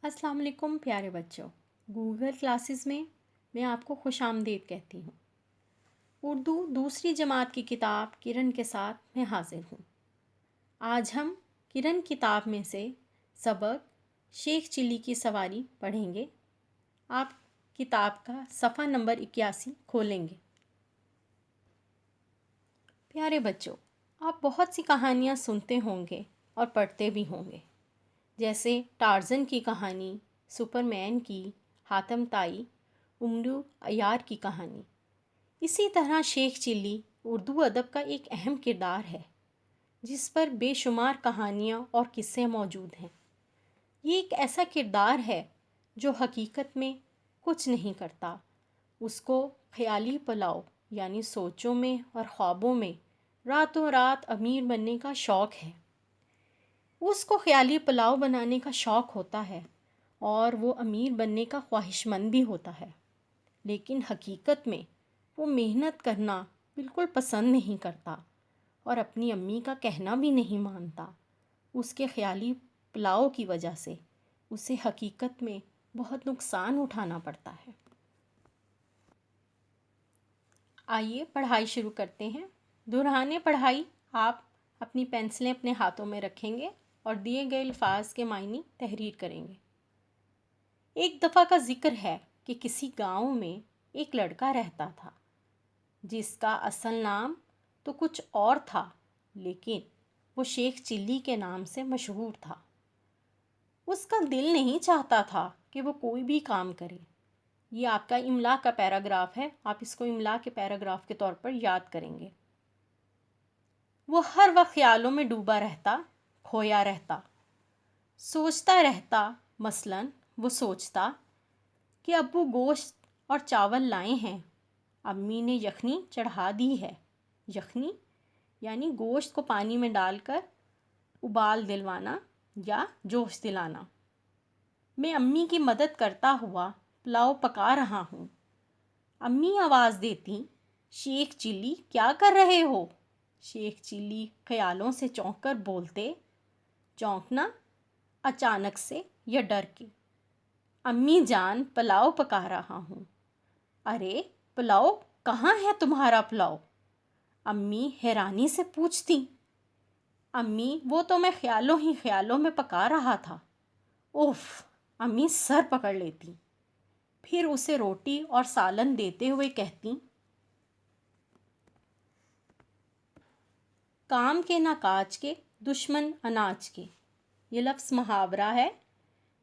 السلام علیکم پیارے بچوں، گوگل کلاسز میں آپ کو خوش آمدید کہتی ہوں۔ اردو دوسری جماعت کی کتاب کرن کے ساتھ میں حاضر ہوں۔ آج ہم کرن کتاب میں سے سبق شیخ چلی کی سواری پڑھیں گے۔ آپ کتاب کا صفحہ نمبر 81 کھولیں گے۔ پیارے بچوں، آپ بہت سی کہانیاں سنتے ہوں گے اور پڑھتے بھی ہوں گے، جیسے ٹارزن کی کہانی، سپر مین کی، حاتم طائی، امرو عیار کی کہانی۔ اسی طرح شیخ چلی اردو ادب کا ایک اہم کردار ہے، جس پر بے شمار کہانیاں اور قصے موجود ہیں۔ یہ ایک ایسا کردار ہے جو حقیقت میں کچھ نہیں کرتا، اس کو خیالی پلاؤ یعنی سوچوں میں اور خوابوں میں راتوں رات امیر بننے کا شوق ہے۔ اس کو خیالی پلاؤ بنانے کا شوق ہوتا ہے اور وہ امیر بننے کا خواہش مند بھی ہوتا ہے، لیکن حقیقت میں وہ محنت کرنا بالکل پسند نہیں کرتا اور اپنی امی کا کہنا بھی نہیں مانتا۔ اس کے خیالی پلاؤ کی وجہ سے اسے حقیقت میں بہت نقصان اٹھانا پڑتا ہے۔ آئیے پڑھائی شروع کرتے ہیں۔ دوران پڑھائی آپ اپنی پینسلیں اپنے ہاتھوں میں رکھیں گے اور دیے گئے الفاظ کے معنی تحریر کریں گے۔ ایک دفعہ کا ذکر ہے کہ کسی گاؤں میں ایک لڑکا رہتا تھا، جس کا اصل نام تو کچھ اور تھا، لیکن وہ شیخ چلی کے نام سے مشہور تھا۔ اس کا دل نہیں چاہتا تھا کہ وہ کوئی بھی کام کرے۔ یہ آپ کا املا کا پیراگراف ہے، آپ اس کو املا کے پیراگراف کے طور پر یاد کریں گے۔ وہ ہر وقت خیالوں میں ڈوبا رہتا، کھویا رہتا، سوچتا رہتا۔ مثلاً وہ سوچتا کہ ابو گوشت اور چاول لائے ہیں، امی نے یخنی چڑھا دی ہے۔ یخنی یعنی گوشت کو پانی میں ڈال کر ابال دلوانا یا جوش دلانا۔ میں امی کی مدد کرتا ہوا پلاؤ پکا رہا ہوں۔ امی آواز دیتی، شیخ چلی کیا کر رہے ہو؟ شیخ چلی خیالوں سے چونک کر بولتے، چونکنا اچانک سے یا ڈر کے، امی جان پلاؤ پکا رہا ہوں۔ ارے پلاؤ کہاں ہے تمہارا پلاؤ؟ امی حیرانی سے پوچھتی۔ امی وہ تو میں خیالوں میں پکا رہا تھا۔ اوف! امی سر پکڑ لیتی، پھر اسے روٹی اور سالن دیتے ہوئے کہتی، کام کے نہ کاج کے، دشمن اناج کے۔ یہ لفظ محاورہ ہے،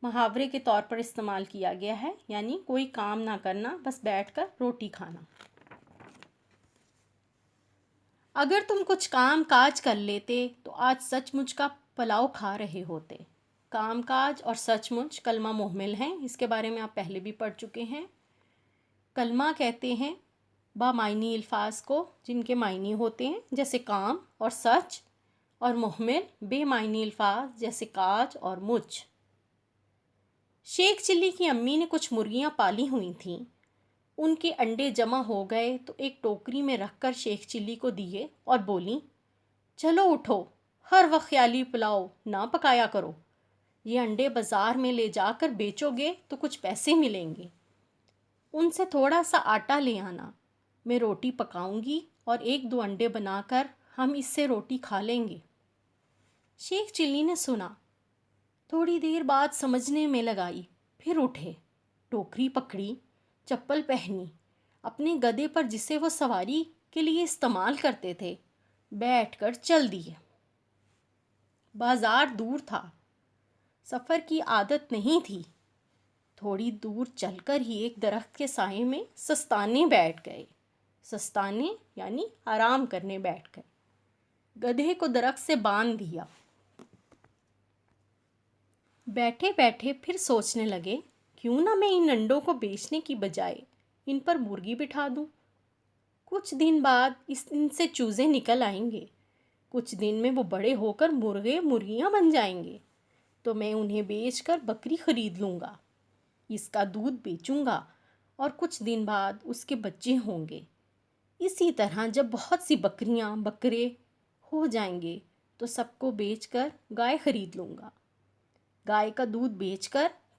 محاورے کے طور پر استعمال کیا گیا ہے، یعنی کوئی کام نہ کرنا، بس بیٹھ کر روٹی کھانا۔ اگر تم کچھ کام کاج کر لیتے تو آج سچ مچ کا پلاؤ کھا رہے ہوتے۔ کام کاج اور سچ مچ کلمہ محمل ہیں، اس کے بارے میں آپ پہلے بھی پڑھ چکے ہیں۔ کلمہ کہتے ہیں بامعنی الفاظ کو، جن کے معنی ہوتے ہیں جیسے کام اور سچ، اور محمل بے معنی الفاظ جیسے کاج اور مچ۔ شیخ چلی کی امی نے کچھ مرغیاں پالی ہوئی تھیں۔ ان کے انڈے جمع ہو گئے تو ایک ٹوکری میں رکھ کر شیخ چلی کو دیے اور بولیں، چلو اٹھو، ہر وقت خیالی پلاؤ نہ پکایا کرو۔ یہ انڈے بازار میں لے جا کر بیچو گے تو کچھ پیسے ملیں گے۔ ان سے تھوڑا سا آٹا لے آنا، میں روٹی پکاؤں گی اور 1-2 انڈے بنا کر ہم اس سے روٹی کھا لیں گے۔ شیخ چلی نے سنا، تھوڑی دیر بعد سمجھنے میں لگائی، پھر اٹھے، ٹوکری پکڑی، چپل پہنی، اپنے گدھے پر جسے وہ سواری کے لیے استعمال کرتے تھے، بیٹھ کر چل دیے۔ بازار دور تھا، سفر کی عادت نہیں تھی۔ تھوڑی دور چل کر ہی ایک درخت کے سائے میں سستانے بیٹھ گئے۔ سستانے یعنی آرام کرنے بیٹھ گئے۔ گدھے کو درخت سے باندھ دیا۔ بیٹھے بیٹھے پھر سوچنے لگے، کیوں نہ میں ان انڈوں کو بیچنے کی بجائے ان پر مرغی بٹھا دوں۔ کچھ دن بعد ان سے چوزے نکل آئیں گے، کچھ دن میں وہ بڑے ہو کر مرغے مرغیاں بن جائیں گے، تو میں انہیں بیچ کر بکری خرید لوں گا، اس کا دودھ بیچوں گا اور کچھ دن بعد اس کے بچے ہوں گے۔ اسی طرح جب بہت سی بکریاں بکرے ہو جائیں گے تو سب کو بیچ کر گائے خرید لوں گا، گائے کا دودھ بیچ کر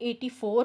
84